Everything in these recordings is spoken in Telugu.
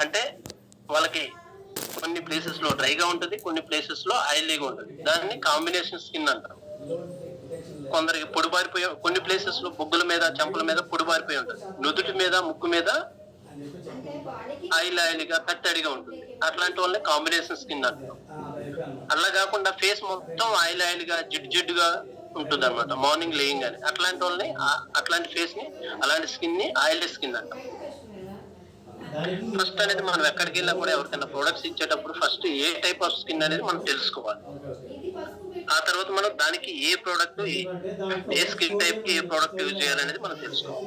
అంటే వాళ్ళకి కొన్ని ప్లేసెస్ లో డ్రైగా ఉంటుంది, కొన్ని ప్లేసెస్ లో ఆయిలీగా ఉంటుంది. దాన్ని కాంబినేషన్ స్కిన్ అంటారు. కొందరికి పొడిబారిపోయి, కొన్ని ప్లేసెస్ లో బొగ్గుల మీద చెంపల మీద పొడిబారిపోయి ఉంటుంది, నుదుటి మీద ముక్కు మీద ఆయిలీగా తట్టడిగా ఉంటుంది. అట్లాంటి వాళ్ళని కాంబినేషన్ స్కిన్ అంటారు. అలా కాకుండా ఫేస్ మొత్తం ఆయిలీగా జిడ్డుగా ఉంటుంది అనమాట మార్నింగ్ లేయింగ్ అని. అట్లాంటి వాళ్ళని, అట్లాంటి ఫేస్ ని, అలాంటి స్కిన్ ని ఆయిలీ స్కిన్ అంటాం. ఫస్ట్ అనేది మనం ఎక్కడికి వెళ్ళినా కూడా ఎవరికైనా ప్రొడక్ట్స్ ఇచ్చేటప్పుడు first A type of skin అనేది మనం తెలుసుకోవాలి. ఆ తర్వాత మనం దానికి ఏ ప్రోడక్ట్, ఏ స్కిన్ టైప్ కి ఏ ప్రోడక్ట్ యూజ్ చేయాలనేది మనం తెలుసుకోవాలి.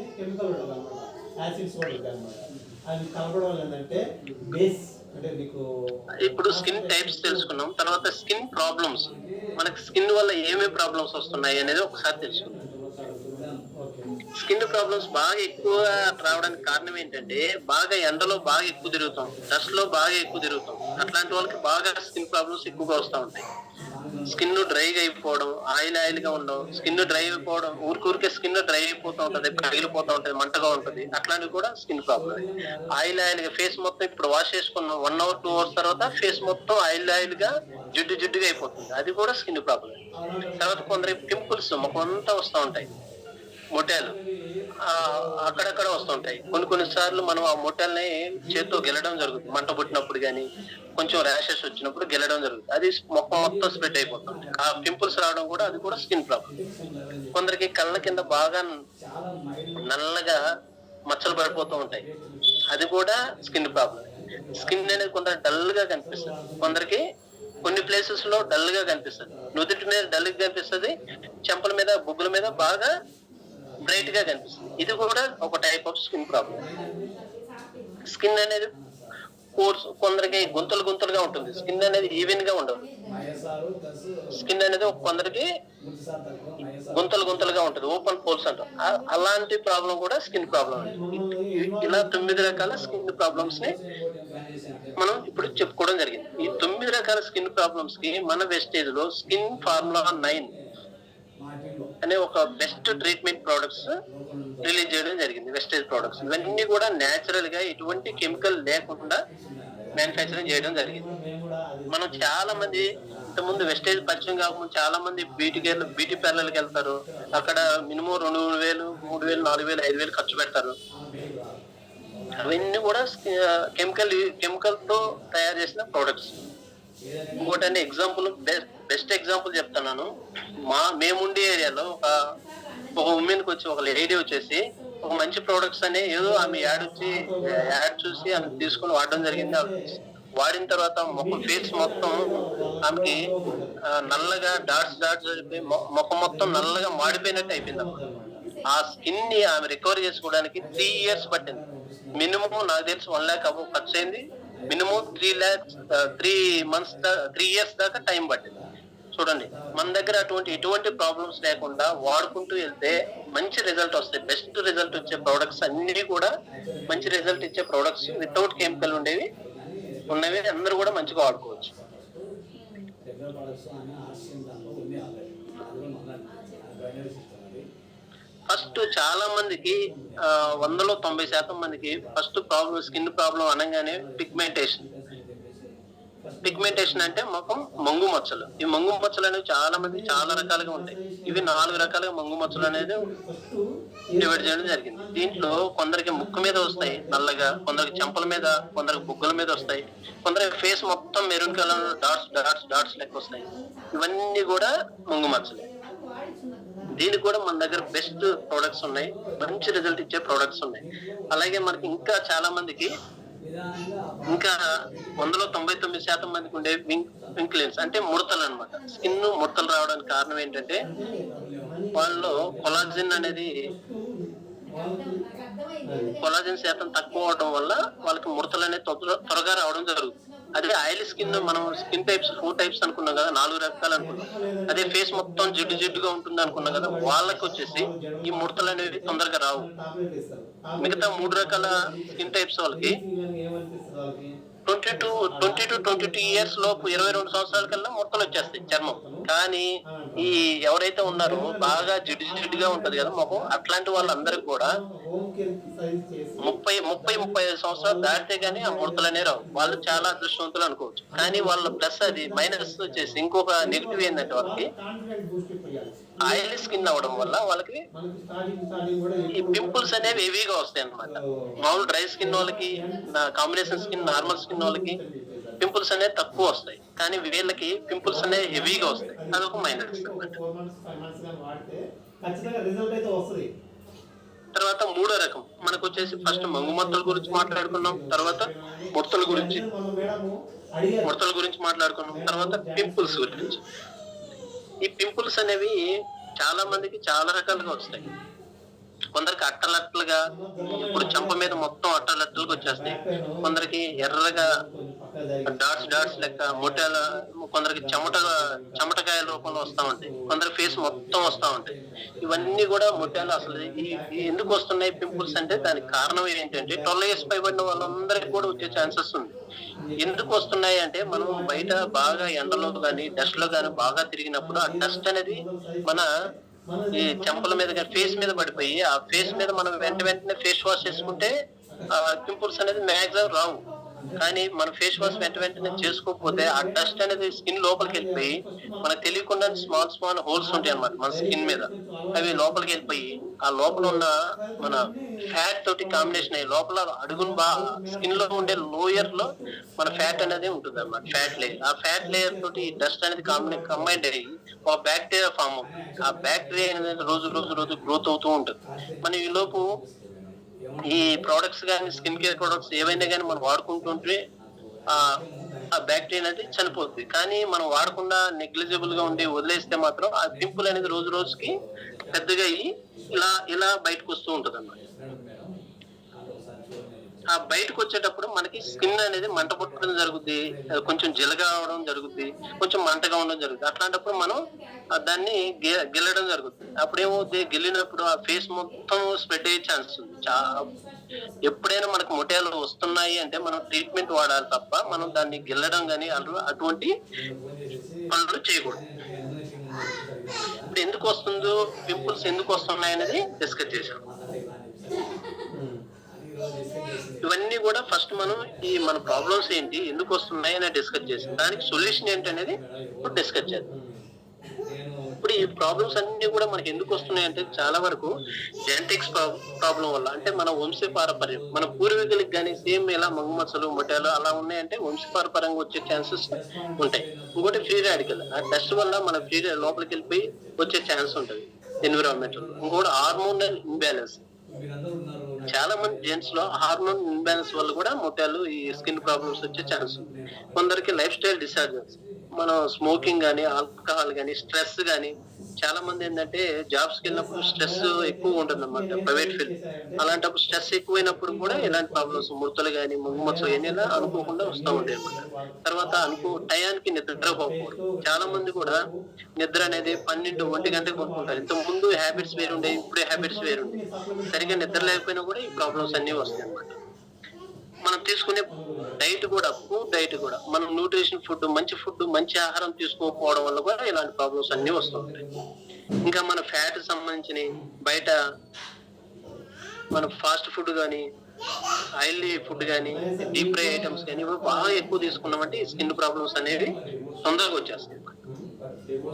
ఇప్పుడు స్కిన్ టైప్స్ తెలుసుకున్నాం, తర్వాత స్కిన్ ప్రాబ్లమ్స్, మనకి స్కిన్ వల్ల ఏమేమి ప్రాబ్లమ్స్ వస్తున్నాయి అనేది ఒకసారి తెలుసుకుందాం. స్కిన్ ప్రాబ్లమ్స్ బాగా ఎక్కువ రావడానికి కారణం ఏంటంటే, బాగా ఎండలో బాగా ఎక్కువ తిరుగుతాం, డస్ట్ లో బాగా ఎక్కువ తిరుగుతాం. అట్లాంటి వాళ్ళకి బాగా స్కిన్ ప్రాబ్లమ్స్ ఎక్కువగా వస్తూ ఉంటాయి. స్కిన్ డ్రైగా అయిపోవడం, ఆయిల్ గా ఉండడం, స్కిన్ డ్రై అయిపోవడం, ఊరికే స్కిన్ డ్రై అయిపోతూ ఉంటది, పగిలిపోతూ ఉంటది, మంటగా ఉంటది. అట్లాంటివి కూడా స్కిన్ ప్రాబ్లమ్. ఆయిల్ గా ఫేస్ మొత్తం, ఇప్పుడు వాష్ చేసుకున్నాం 1 అవర్ 2 అవర్స్ తర్వాత ఫేస్ మొత్తం ఆయిల్ గా జిడ్డుగా అయిపోతుంది, అది కూడా స్కిన్ ప్రాబ్లమ్. తర్వాత కొందరు పింపుల్స్ ముఖం అంతా వస్తూ ఉంటాయి, మొటాలు అక్కడక్కడ వస్తుంటాయి. కొన్ని సార్లు మనం ఆ మొటాల్ని చేత్తో గెలడం జరుగుతుంది, మంట పుట్టినప్పుడు గానీ, కొంచెం ర్యాషెస్ వచ్చినప్పుడు గెలడం జరుగుతుంది. అది మొత్తం స్ప్రెడ్ అయిపోతుంది. ఆ పింపుల్స్ రావడం కూడా, అది కూడా స్కిన్ ప్రాబ్లం. కొందరికి కళ్ళ కింద బాగా నల్లగా మచ్చలు పడిపోతూ ఉంటాయి, అది కూడా స్కిన్ ప్రాబ్లం. స్కిన్ అనేది కొందరు డల్ గా కనిపిస్తుంది, కొందరికి కొన్ని ప్లేసెస్ లో డల్ గా కనిపిస్తుంది, నుదుటి మీద డల్ గా కనిపిస్తుంది, చెంపల మీద బొగ్గుల మీద బాగా బ్రైట్ గా కనిపిస్తుంది. ఇది కూడా ఒక type of skin problem. Skin అనేది కోర్స్, కొందరికి గుంతలుగా ఉంటుంది, స్కిన్ అనేది ఈవెన్ గా ఉండదు. స్కిన్ అనేది కొందరికి గుంతలుగా ఉంటుంది, ఓపెన్ పోల్స్ అంటారు. అలాంటి ప్రాబ్లం కూడా స్కిన్ ప్రాబ్లం. ఇలా 9 రకాల స్కిన్ ప్రాబ్లమ్స్ ని మనం ఇప్పుడు చెప్పుకోవడం జరిగింది. ఈ 9 రకాల స్కిన్ ప్రాబ్లమ్స్ కి మన వెస్టేజ్ లో స్కిన్ ఫార్ములా 9 అనే ఒక బెస్ట్ ట్రీట్మెంట్ ప్రొడక్ట్స్ రిలీజ్ చేయడం జరిగింది. వెస్టేజ్ ప్రొడక్ట్స్ ఇవన్నీ కూడా నేచురల్ గా ఎటువంటి కెమికల్ లేకుండా మ్యానుఫ్యాక్చరింగ్ చేయడం జరిగింది. మనం చాలా మంది ఇంతకుముందు వెస్టేజ్ పరిచయం కాకుండా చాలా మంది బ్యూటీ పార్లర్కి వెళ్తారు, అక్కడ మినిమం 2,000, 3,000, 4,000, 5,000 ఖర్చు పెడతారు. అవన్నీ కూడా కెమికల్ తో తయారు చేసిన ప్రొడక్ట్స్. ఇంకోటంటే ఎగ్జాంపుల్, బెస్ట్ ఎగ్జాంపుల్ చెప్తున్నాను. మేముండే ఏరియాలో ఒక ఉమెన్ కి వచ్చి, ఒక లేడీ వచ్చేసి ఒక మంచి ప్రొడక్ట్స్ అని ఏదో ఆమె యాడ్ చూసి ఆమె తీసుకుని వాడడం జరిగింది. వాడిన తర్వాత ఫేస్ మొత్తం ఆమెకి నల్లగా డాట్స్ అయిపోయి ముఖం మొత్తం నల్లగా మాడిపోయినట్టు అయిపోయింది. ఆ స్కిన్ ని ఆమె రికవర్ చేసుకోవడానికి 3 years పట్టింది. మినిమం నాకు తెలిసి 1 lakh అబౌవ్ ఖర్చు అయింది. మినిమం 3 months 3 years దాకా టైం పట్టింది. చూడండి, మన దగ్గర ఎటువంటి ప్రాబ్లమ్స్ లేకుండా వాడుకుంటూ వెళ్తే మంచి రిజల్ట్ వస్తాయి. బెస్ట్ రిజల్ట్ వచ్చే ప్రొడక్ట్స్ అన్ని కూడా మంచి రిజల్ట్ ఇచ్చే ప్రొడక్ట్స్, వితౌట్ కెమికల్ ఉన్నవి అందరూ కూడా మంచిగా వాడుకోవచ్చు. ఫస్ట్ చాలా మందికి 100లో 90% మందికి ఫస్ట్ ప్రాబ్లం, స్కిన్ ప్రాబ్లం అనగానే పిగ్మెంటేషన్ అంటే ముఖం మంగు మచ్చలు. ఈ మంగు మచ్చలు అనేవి చాలా మంది చాలా రకాలుగా ఉంటాయి. ఇవి 4 రకాలుగా మంగు మచ్చలు అనేది డివైడ్ చేయడం జరిగింది. దీంట్లో కొందరికి ముక్కు మీద వస్తాయి నల్లగా, కొందరికి చెంపల మీద, కొందరికి బుగ్గల మీద వస్తాయి, కొందరికి ఫేస్ మొత్తం మెరూన్ కలర్ డాట్స్ లెక్క వస్తాయి. ఇవన్నీ కూడా మంగు మచ్చలు. దీనికి కూడా మన దగ్గర బెస్ట్ ప్రొడక్ట్స్ ఉన్నాయి, మంచి రిజల్ట్ ఇచ్చే ప్రొడక్ట్స్ ఉన్నాయి. అలాగే మనకి ఇంకా చాలా మందికి, ఇంకా 100లో 99% మందికి ఉండే వింక్లిన్స్ అంటే ముడతలు అనమాట. స్కిన్ ముడతలు రావడానికి కారణం ఏంటంటే, వాళ్ళలో కొలాజిన్ శాతం తక్కువ అవడం వల్ల వాళ్ళకి ముడతలు అనేది త్వరగా రావడం జరుగుతుంది. అదే ఆయిల్ స్కిన్, మనం స్కిన్ టైప్స్ 4 types అనుకున్నాం కదా, 4 రకాలు అనుకున్నాం. అదే ఫేస్ మొత్తం జిడ్డుగా ఉంటుంది అనుకున్నాం కదా, వాళ్ళకి వచ్చేసి ఈ ముడతలు అనేవి తొందరగా రావు. మిగతా 3 రకాల స్కిన్ టైప్స్ వాళ్ళకి 20 to 22 ఇయర్స్ లోపు 22 సంవత్సరాల కల్లా ముడతలు వచ్చేస్తాయి చర్మం. కానీ ఈ ఎవరైతే ఉన్నారో బాగా జిడ్డుగా ఉంటది కదా ముఖం, అట్లాంటి వాళ్ళందరికి కూడా 30-35 సంవత్సరాలు దాటితే గానీ ఆ ముడతలు అనేవి రావు. వాళ్ళు చాలా అదృష్టవంతులు అనుకోవచ్చు. కానీ వాళ్ళ ప్లస్ అది మైనస్ వచ్చేసి ఇంకొక నెగిటివ్ ఏంటంటే వాళ్ళకి ఆయిలీ స్కిన్ అవ్వడం వల్ల వాళ్ళకి ఈ పింపుల్స్ అనేవి హెవీగా వస్తాయి అన్నమాట. మామూలు డ్రై స్కిన్ వాళ్ళకి, కాంబినేషన్ స్కిన్, నార్మల్ స్కిన్ వాళ్ళకి పింపుల్స్ అనేవి తక్కువ వస్తాయి. కానీ వీళ్ళకి పింపుల్స్ అనేవి హెవీగా వస్తాయి. అదొక మైనస్ అన్నమాట. తర్వాత మూడో రకం మనకు వచ్చేసి ఫస్ట్ మంగుమత్తల గురించి మాట్లాడుకున్నాం, తర్వాత ముడతల గురించి మాట్లాడుకున్నాం, తర్వాత పింపుల్స్ గురించి. ఈ పింపుల్స్ అనేవి చాలా మందికి చాలా రకాలుగా వస్తాయి. కొందరికి అట్టలట్లుగా, ఇప్పుడు చెంప మీద మొత్తం అట్టలట్లుగా వచ్చేస్తాయి. కొందరికి ఎర్రగా డాట్స్ లెక్క ముట్టాల, కొందరికి చెమటకాయల రూపంలో వస్తా ఉంటాయి. కొందరి ఫేస్ మొత్తం వస్తా ఉంటాయి. ఇవన్నీ కూడా ముట్టాలు. అసలు ఎందుకు వస్తున్నాయి పింపుల్స్ అంటే దానికి కారణం ఏంటంటే 12 years పైబడిన వాళ్ళందరికీ కూడా వచ్చే ఛాన్సెస్ ఉంది. ఎందుకు వస్తున్నాయి అంటే మనం బయట బాగా ఎండలో గానీ డస్ట్ లో గానీ బాగా తిరిగినప్పుడు ఆ డస్ట్ అనేది మన ఈ చెంపల మీద ఫేస్ మీద పడిపోయి ఆ ఫేస్ మీద మనం వెంటనే ఫేస్ వాష్ చేసుకుంటే ఆ పింపుల్స్ అనేది మ్యాక్సిమం రావు. కానీ మన ఫేస్ వాష్ వెంటనే చేసుకోకపోతే ఆ డస్ట్ అనేది స్కిన్ లోపలికి వెళ్ళిపోయి మనకు తెలియకుండా స్మాల్ హోల్స్ ఉంటాయి అన్నమాట మన స్కిన్ మీద. అవి లోపలికి వెళ్ళిపోయి ఆ లోపల ఉన్న మన ఫ్యాట్ తోటి కాంబినేషన్ అయ్యి లోపల అడుగును స్కిన్ లో ఉండే లోయర్ లో మన ఫ్యాట్ అనేది ఉంటుంది అన్నమాట, ఫ్యాట్ లేయర్. ఆ ఫ్యాట్ లేయర్ తోటి డస్ట్ అనేది కంబైండ్ అయ్యి ఒక బ్యాక్టీరియా ఫామ్ అవుతుంది. ఆ బ్యాక్టీరియా అనేది రోజు గ్రోత్ అవుతూ ఉంటుంది. మన ఈ లోపు ఈ ప్రోడక్ట్స్ కానీ స్కిన్ కేర్ ప్రోడక్ట్స్ ఏవైనా కానీ మనం వాడుకుంటుంటే ఆ బ్యాక్టీరియా అనేది చనిపోతుంది. కానీ మనం వాడకుండా నెగ్లిజిబుల్ గా ఉండి వదిలేస్తే మాత్రం ఆ పింపుల్ అనేది రోజుకి పెద్దగా అయ్యి ఇలా బయటకు వస్తూ ఉంటుంది అన్నమాట. ఆ బయటకు వచ్చేటప్పుడు మనకి స్కిన్ అనేది మంట పుట్టడం జరుగుద్ది, కొంచెం జిలగా అవడం జరుగుద్ది, కొంచెం మంటగా ఉండడం జరుగుతుంది. అట్లాంటప్పుడు మనం దాన్ని గిల్లడం జరుగుతుంది. అప్పుడేమవుతుంది, గిల్లినప్పుడు ఆ ఫేస్ మొత్తం స్ప్రెడ్ అయ్యే ఛాన్స్ ఉంది. ఎప్పుడైనా మనకు మొటియాలు వస్తున్నాయి అంటే మనం ట్రీట్మెంట్ వాడాలి తప్ప మనం దాన్ని గిల్లడం కానీ అటువంటి పనులు చేయకూడదు. ఇప్పుడు ఎందుకు వస్తుందో, పింపుల్స్ ఎందుకు వస్తున్నాయి అనేది డిస్కస్ చేశాం. ఇవన్నీ కూడా ఫస్ట్ మనం మన ప్రాబ్లమ్స్ ఏంటి, ఎందుకు వస్తున్నాయి అని డిస్కస్ చేసాం. దానికి సొల్యూషన్ ఏంటి అనేది ఇప్పుడు డిస్కస్ చేద్దాం. ఇప్పుడు ఈ ప్రాబ్లమ్స్ అన్ని కూడా మనకి ఎందుకు వస్తున్నాయి అంటే చాలా వరకు జెనెటిక్స్ ప్రాబ్లం వల్ల, అంటే మన వంశ పారపర్యం, మన పూర్వీకులకి కానీ సేమ్ ఇలా మంగుమచ్చలు మొటాలు అలా ఉన్నాయంటే వంశ పారపర్యంగా వచ్చే ఛాన్సెస్ ఉంటాయి. ఇంకోటి ఫ్రీ రాడికల్, ఆ డస్ట్ వల్ల మన ఫ్రీ లోపలికి వెళ్ళిపోయి వచ్చే ఛాన్స్ ఉంటుంది ఎన్విరాన్మెంటల్. ఇంకోటి హార్మోనల్ ఇంబ్యాలెన్స్, చాలా మంది జెంట్స్ లో హార్మోన్ ఇంబ్యాలెన్స్ వల్ల కూడా మొటాలు ఈ స్కిన్ ప్రాబ్లమ్స్ వచ్చే ఛాన్స్ ఉంది. కొందరికి లైఫ్ స్టైల్ డిసార్డర్స్, మనం స్మోకింగ్ గానీ, ఆల్కహాల్ గానీ, స్ట్రెస్ గానీ, చాలా మంది ఏంటంటే జాబ్స్ కి వెళ్ళినప్పుడు స్ట్రెస్ ఎక్కువ ఉంటుంది అన్నమాట, ప్రైవేట్ ఫీల్డ్. అలాంటప్పుడు స్ట్రెస్ ఎక్కువైనప్పుడు కూడా ఇలాంటి ప్రాబ్లమ్స్, ముడతలు గానీ, ముంగుమచ్చలు ఇవన్నీ అనుకోకుండా వస్తూ ఉంటాయి అన్నమాట. తర్వాత టయానికి నిద్రపోకూడదు. చాలా మంది కూడా నిద్ర అనేది 12-1 గంటకు కొనుక్కుంటారు. ఇంత ముందు హ్యాబిట్స్ వేరుండే, ఇప్పుడే హ్యాబిట్స్ వేరుండే. సరిగ్గా నిద్ర లేకపోయినా కూడా ఈ ప్రాబ్లమ్స్ అన్ని వస్తాయి అన్నమాట. మనం తీసుకునే డైట్ కూడా, ఫుడ్ డైట్ కూడా, మనం న్యూట్రిషన్ ఫుడ్, మంచి ఆహారం తీసుకోకపోవడం వల్ల కూడా ఇలాంటి ప్రాబ్లమ్స్ అన్ని వస్తుంటాయి. ఇంకా మన ఫ్యాట్ సంబంధించిన బయట మన ఫాస్ట్ ఫుడ్ కానీ, ఆయిల్లీ ఫుడ్ కానీ, డీప్ ఫ్రై ఐటమ్స్ కానీ బాగా ఎక్కువ తీసుకున్నామంటే ఈ స్కిన్ ప్రాబ్లమ్స్ అనేవి తొందరగా వచ్చేస్తాయి.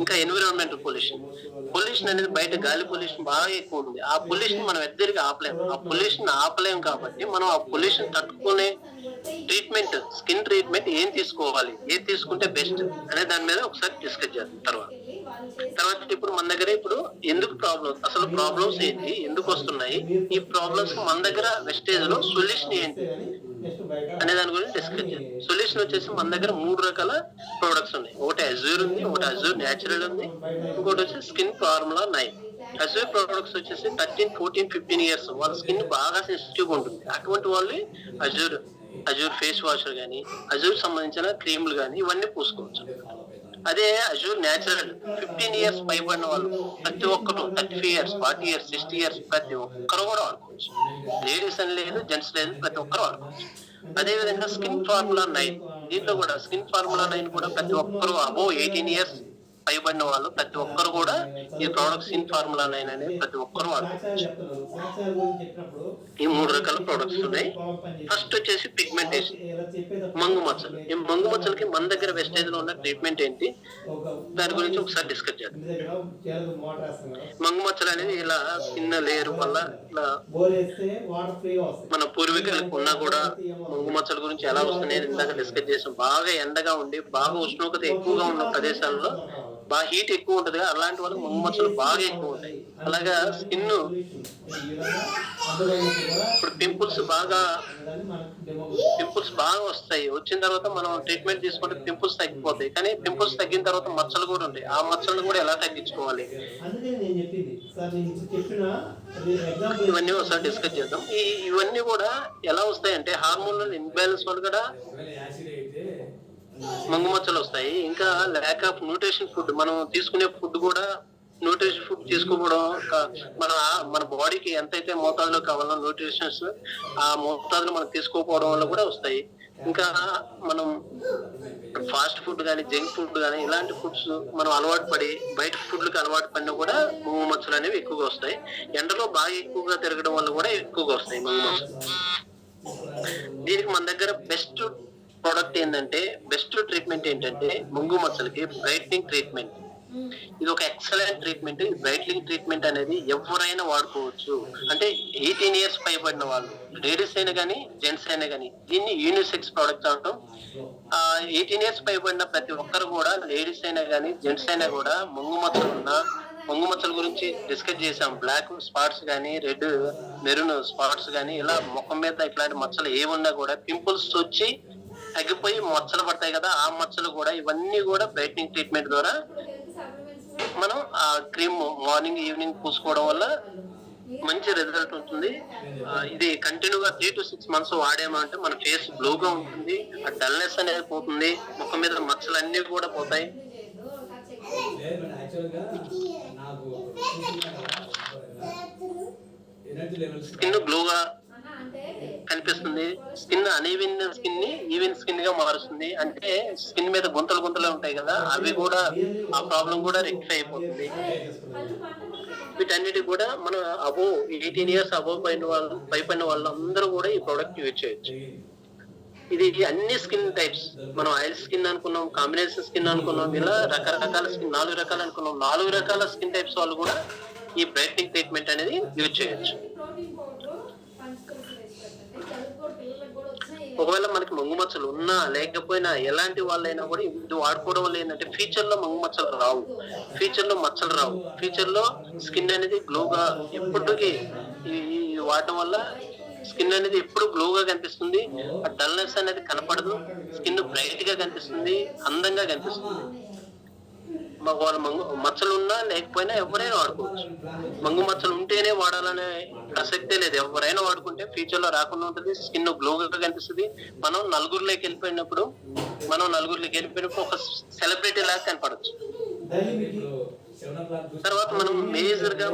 ఇంకా ఎన్విరాన్మెంటల్ పొల్యూషన్ అనేది బయట గాలి పొల్యూషన్ బాగా ఎక్కువ ఉంది. ఆ పొల్యూషన్ మనం ఎద్దరికి ఆపలేము. ఆ పొల్యూషన్ ఆపలేము కాబట్టి మనం ఆ పొల్యూషన్ తట్టుకునే ట్రీట్మెంట్, స్కిన్ ట్రీట్మెంట్ ఏం తీసుకోవాలి, ఏం తీసుకుంటే బెస్ట్ అనే దాని మీద ఒకసారి డిస్కస్ చేద్దాం. తర్వాత ఇప్పుడు మన దగ్గర ఎందుకు ప్రాబ్లమ్స్, అసలు ప్రాబ్లమ్స్ ఏంటి, ఎందుకు వస్తున్నాయి, ఈ ప్రాబ్లమ్స్ మన దగ్గర వెస్టేజ్ లో సొల్యూషన్ ఏంటి అనే దాని గురించి డిస్కస్ చేద్దాం. సొల్యూషన్ వచ్చేసి మన దగ్గర 3 రకాల ప్రొడక్ట్స్ ఉన్నాయి. ఒకటి అజూర్ ఉంది, ఒకటి అజూర్ న్యాచురల్ ఉంది, ఇంకోటి వచ్చి స్కిన్ ఫార్ములా 9. అజూర్ ప్రొడక్ట్స్ వచ్చేసి 13, 14, 15 years వాళ్ళ స్కిన్ బాగా సెన్సిటివ్ ఉంటుంది. అటువంటి వాళ్ళు అజూర్ ఫేస్ వాషర్ కానీ, అజూర్ సంబంధించిన క్రీములు కానీ ఇవన్నీ పూసుకోవచ్చు. అదే అజూర్ న్యాచురల్ 15 years పైబడిన వాళ్ళు ప్రతి ఒక్కరు 35 years, 40 years, 60 years ప్రతి ఒక్కరు కూడా వాడుకోవచ్చు. లేడీస్ అని లేదు, జెంట్స్ లేదు, ప్రతి ఒక్కరు వాడుకోవచ్చు. అదే విధంగా స్కిన్ ఫార్ములా 9, దీంట్లో కూడా స్కిన్ ఫార్ములా 9 కూడా ప్రతి ఒక్కరు అబోవ్ 18 ఇయర్స్ పైబడిన వాళ్ళు ప్రతి ఒక్కరు కూడా ఈ ప్రోడక్ట్ స్కిన్ ఫార్ములా 9 అనేది ప్రతి ఒక్కరు వాడుకోవచ్చు. ఈ 3 రకాల ప్రొడక్ట్స్ ఉన్నాయి. ఫస్ట్ వచ్చేసి పిగ్మెంటేషన్, మంగు మచ్చలు. ఈ మంగు మచ్చలకి మన దగ్గర వెస్టేజ్ లో ఉన్న ట్రీట్మెంట్ ఏంటి, దాని గురించి ఒకసారి డిస్కస్ చేద్దాం. మంగు మచ్చలు అనేది ఇలా స్కిన్ లేయర్ వల్ల ఇలా మన పూర్వీకులకు ఉన్నా కూడా మంగు మచ్చల గురించి ఎలా వస్తున్నాయి ఇందాక డిస్కస్ చేసాం. బాగా ఎండగా ఉండి బాగా ఉష్ణోగ్రత ఎక్కువగా ఉన్న ప్రదేశాల్లో బాగా హీట్ ఎక్కువ ఉంటది, అలాంటి వాళ్ళకి మంగు మచ్చలు బాగా ఎక్కువ ఉంటాయి. అలాగా స్కిన్ ఇప్పుడు పింపుల్స్ బాగా వస్తాయి. వచ్చిన తర్వాత మనం ట్రీట్మెంట్ తీసుకుంటే పింపుల్స్ తగ్గిపోతాయి. కానీ పింపుల్స్ తగ్గిన తర్వాత మచ్చలు కూడా ఉంటాయి. ఆ మచ్చలను కూడా ఎలా తగ్గించుకోవాలి ఇవన్నీ ఒకసారి డిస్కస్ చేద్దాం. ఇవన్నీ కూడా ఎలా వస్తాయంటే హార్మోనల్ ఇంబ్యాలెన్స్ వల్ల కూడా మంగు మచ్చలు వస్తాయి. ఇంకా ల్యాక్ ఆఫ్ న్యూట్రిషన్ ఫుడ్, మనం తీసుకునే ఫుడ్ కూడా న్యూట్రిషన్ ఫుడ్ తీసుకోవడం, మన బాడీకి ఎంతైతే మోతాదులో కావాలో న్యూట్రిషన్స్ ఆ మోతాదులో మనం తీసుకోకపోవడం వల్ల కూడా వస్తాయి. ఇంకా మనం ఫాస్ట్ ఫుడ్ కానీ జంక్ ఫుడ్ కానీ ఇలాంటి ఫుడ్స్ మనం అలవాటు పడి బయట ఫుడ్లకు అలవాటు పడినా కూడా మంగు మచ్చలు అనేవి ఎక్కువగా వస్తాయి. ఎండలో బాగా ఎక్కువగా తిరగడం వల్ల కూడా ఎక్కువగా వస్తాయి మంగు మచ్చలు. దీనికి మన దగ్గర బెస్ట్ ప్రోడక్ట్ ఏంటంటే, బెస్ట్ ట్రీట్మెంట్ ఏంటంటే మంగు మచ్చలకి బ్రైట్నింగ్ ట్రీట్మెంట్. ఇది ఒక ఎక్సలెంట్ ట్రీట్మెంట్. ఈ బ్రైట్నింగ్ ట్రీట్మెంట్ అనేది ఎవరైనా వాడుకోవచ్చు. అంటే 18 ఇయర్స్ పైబడిన వాళ్ళు, లేడీస్ అయినా కానీ జెంట్స్ అయినా కానీ, దీన్ని యూనిసెక్స్ ప్రోడక్ట్ అంటాం. 18 ఇయర్స్ పైబడిన ప్రతి ఒక్కరు కూడా, లేడీస్ అయినా కానీ జెంట్స్ అయినా కూడా మంగు మచ్చల గురించి డిస్కస్ చేసాం. బ్లాక్ స్పాట్స్ కానీ రెడ్ మెరూన్ స్పాట్స్ కానీ ఇలా ముఖం మీద ఇట్లాంటి మచ్చలు ఏమున్నా కూడా పింపుల్స్ వచ్చి తగ్గిపోయి మచ్చలు పడతాయి కదా, ఆ మచ్చలు కూడా ఇవన్నీ కూడా బ్రైట్నింగ్ ట్రీట్మెంట్ ద్వారా మనం ఆ క్రీమ్ మార్నింగ్ ఈవినింగ్ పూసుకోవడం వల్ల మంచి రిజల్ట్ ఉంటుంది. ఇది కంటిన్యూగా 3 to 6 months వాడామంటే మన ఫేస్ గ్లోగా ఉంటుంది, ఆ డల్నెస్ అనేది పోతుంది, ముఖం మీద మచ్చలు అన్ని కూడా పోతాయి. స్కిన్ గ్లోగా కనిపిస్తుంది. స్కిన్ అనీవెన్ స్కిన్ ని ఈవెన్ స్కిన్ గా మారుస్తుంది. అంటే స్కిన్ మీద గుంతలు ఉంటాయి కదా, అవి కూడా ఆ ప్రాబ్లం కూడా రెక్టిఫై అయిపోతుంది. వీటన్నిటి కూడా మనం 18 ఇయర్స్ పైపడిన వాళ్ళందరూ కూడా ఈ ప్రోడక్ట్ యూజ్ చేయొచ్చు. ఇది అన్ని స్కిన్ టైప్స్, మనం ఆయిల్ స్కిన్ అనుకున్నాం, కాంబినేషన్ స్కిన్ అనుకున్నాం, ఇలా రకరకాల స్కిన్ 4 రకాలు అనుకున్నాం. 4 రకాల స్కిన్ టైప్స్ వాళ్ళు కూడా ఈ బ్రైట్నింగ్ ట్రీట్మెంట్ అనేది యూజ్ చేయొచ్చు. ఒకవేళ మనకి మంగు మచ్చలు ఉన్నా లేకపోయినా ఎలాంటి వాళ్ళైనా కూడా ఇది వాడుకోవడం వల్ల ఏంటంటే ఫ్యూచర్ లో మంగు మచ్చలు రావు, ఫ్యూచర్ లో స్కిన్ అనేది గ్లోగా ఎప్పటికీ వాడటం వల్ల స్కిన్ అనేది ఎప్పుడు గ్లోగా కనిపిస్తుంది, ఆ డల్నెస్ అనేది కనపడదు, స్కిన్ బ్రైట్ గా కనిపిస్తుంది, అందంగా కనిపిస్తుంది. వాళ్ళ మచ్చలు ఉన్నా లేకపోయినా ఎవరైనా వాడుకోవచ్చు. మంగు మచ్చలు ఉంటేనే వాడాలనే ప్రసక్తే లేదు, ఎవరైనా వాడుకుంటే ఫ్యూచర్ లో రాకుండా ఉంటుంది, స్కిన్ గ్లోగా కనిపిస్తుంది. మనం నలుగురిలోకి వెళ్ళిపోయినప్పుడు ఒక సెలబ్రిటీ లాగా కనపడచ్చు. తర్వాత మనం మేజర్ గా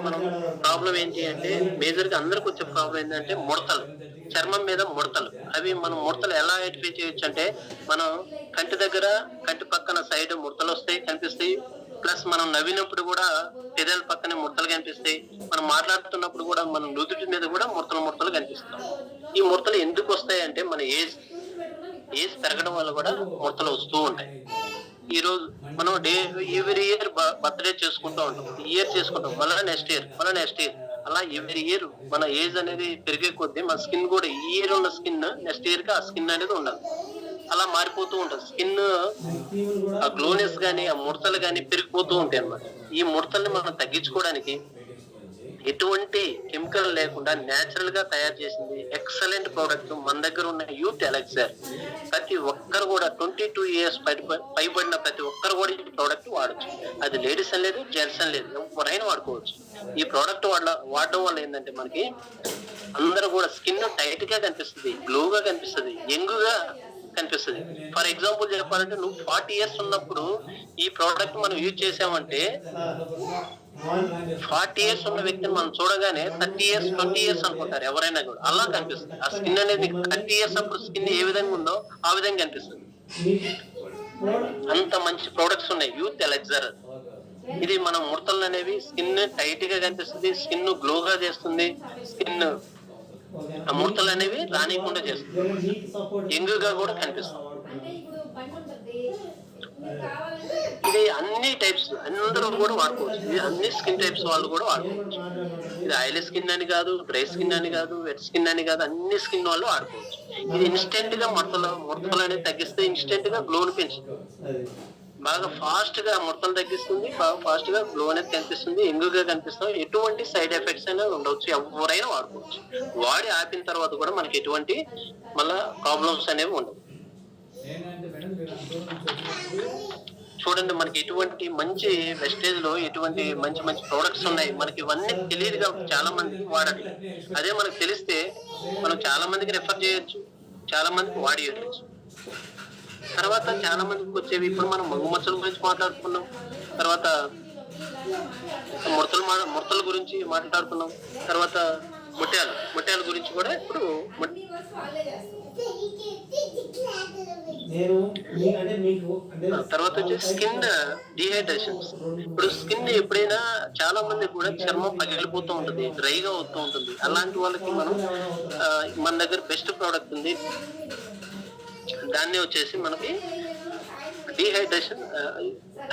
ప్రాబ్లం ఏంటి అంటే, మేజర్ గా అందరికి వచ్చే ప్రాబ్లం ఏంటంటే ముడతలు, చర్మం మీద ముడతలు. అవి మనం ముడతలు ఎలా ఐడెంటిఫై చేయొచ్చు అంటే, మనం కంటి పక్కన సైడ్ ముడతలు వస్తాయి కనిపిస్తాయి, ప్లస్ మనం నవ్వినప్పుడు కూడా పెదల పక్కనే ముడతలు కనిపిస్తాయి, మనం మాట్లాడుతున్నప్పుడు కూడా మన నుదుటి మీద కూడా ముడతలు కనిపిస్తాయి. ఈ ముడతలు ఎందుకు వస్తాయి అంటే, మన ఏజ్ పెరగడం వల్ల కూడా ముడతలు వస్తూ ఉంటాయి. ఈ రోజు మనం ఎవ్రీ ఇయర్ బర్త్డే చేసుకుంటూ ఉంటాం, చేసుకుంటాం, మళ్ళీ నెక్స్ట్ ఇయర్ అలా ఎవ్రీ ఇయర్ మన ఏజ్ అనేది పెరిగే కొద్దీ మన స్కిన్ కూడా ఈ ఇయర్ ఉన్న స్కిన్ నెక్స్ట్ ఇయర్ కి ఆ స్కిన్ అనేది ఉండదు, అలా మారిపోతూ ఉంటుంది. స్కిన్ ఆ గ్లోనెస్ గానీ ఆ ముడతలు గానీ పెరిగిపోతూ ఉంటాయి అన్నమాట. ఈ ముడతల్ని మనం తగ్గించుకోవడానికి ఎటువంటి కెమికల్ లేకుండా నేచురల్ గా తయారు చేసింది ఎక్సలెంట్ ప్రోడక్ట్ మన దగ్గర ఉన్న యూత్ ఎలక్సర్. ప్రతి ఒక్కరు కూడా 22 ఇయర్స్ పైబడిన ప్రతి ఒక్కరు కూడా ఈ ప్రోడక్ట్ వాడచ్చు. అది లేడీస్ అని లేదు, జెంట్స్ అని లేదు, ఎవరైనా వాడుకోవచ్చు. ఈ ప్రోడక్ట్ వాడడం వల్ల ఏంటంటే మనకి అందరూ కూడా స్కిన్ టైట్ గా కనిపిస్తుంది, గ్లోగా కనిపిస్తుంది, యంగ్ గా కనిపిస్తుంది. ఫర్ ఎగ్జాంపుల్ చెప్పాలంటే, నువ్వు 40 ఇయర్స్ ఉన్నప్పుడు ఈ ప్రోడక్ట్ మనం యూజ్ చేసామంటే 40 ఇయర్స్ ఉన్న వ్యక్తిని మనం చూడగానే 30 ఇయర్స్ 20 ఇయర్స్ అనుకుంటారు ఎవరైనా కూడా. అలా కనిపిస్తుంది ఆ స్కిన్ అనేది. 30 ఇయర్స్ అప్పుడు స్కిన్ ఏ విధంగా ఉందో ఆ విధంగా కనిపిస్తుంది. అంత మంచి ప్రొడక్ట్స్ ఉన్నాయి యూత్ ఎలెక్సర్. ఇది మనం ముడతలు అనేవి స్కిన్ టైట్ గా కనిపిస్తుంది, స్కిన్ గ్లోగా చేస్తుంది, స్కిన్ ముడతలు అనేవి రానియకుండా చేస్తుంది, యంగ్ గా కూడా కనిపిస్తుంది. ఇది అన్ని టైప్స్ అందరూ కూడా వాడుకోవచ్చు. ఇది అన్ని స్కిన్ టైప్స్ వాళ్ళు కూడా వాడుకోవచ్చు. ఇది ఆయిల్ స్కిన్ అని కాదు, డ్రై స్కిన్ అని కాదు, వెట్ స్కిన్ అని కాదు, అన్ని స్కిన్ వాళ్ళు వాడుకోవచ్చు. ఇది ఇన్స్టెంట్ గా ముడతలు అనేది తగ్గిస్తే ఇన్స్టెంట్ గా గ్లోని పెంచుతుంది. బాగా ఫాస్ట్ గా ముడతలు తగ్గిస్తుంది, బాగా ఫాస్ట్ గా గ్లో అనేది కనిపిస్తుంది, యంగ్ గా కనిపిస్తాం. ఎటువంటి సైడ్ ఎఫెక్ట్స్ అయినా ఉండవచ్చు, ఎవరైనా వాడుకోవచ్చు. వాడి ఆపిన తర్వాత కూడా మనకి ఎటువంటి మళ్ళా ప్రాబ్లమ్స్ అనేవి ఉండవు. చూడండి మనకి ఎటువంటి మంచి వెస్టేజ్ లో ఎటువంటి మంచి మంచి ప్రొడక్ట్స్ ఉన్నాయి. మనకి ఇవన్నీ తెలియదు కాబట్టి చాలా మంది వాడట్లేదు. అదే మనకు తెలిస్తే మనం చాలా మందికి రెఫర్ చేయొచ్చు, చాలా మందికి వాడియచ్చు. తర్వాత చాలా మందికి వచ్చేవి ఇప్పుడు మనం మగుమచ్చల గురించి మాట్లాడుకున్నాం, తర్వాత ముడతల గురించి మాట్లాడుకున్నాం, తర్వాత ముట్యాల గురించి కూడా ఇప్పుడు తర్వాత వచ్చి స్కిన్ డిహైడ్రేషన్. ఇప్పుడు స్కిన్ ఎప్పుడైనా చాలా మంది కూడా చర్మం పగిలిపోతూ ఉంటుంది, డ్రైగా అవుతూ ఉంటుంది. అలాంటి వాళ్ళకి మన దగ్గర బెస్ట్ ప్రోడక్ట్ ఉంది. దాన్ని వచ్చేసి మనకి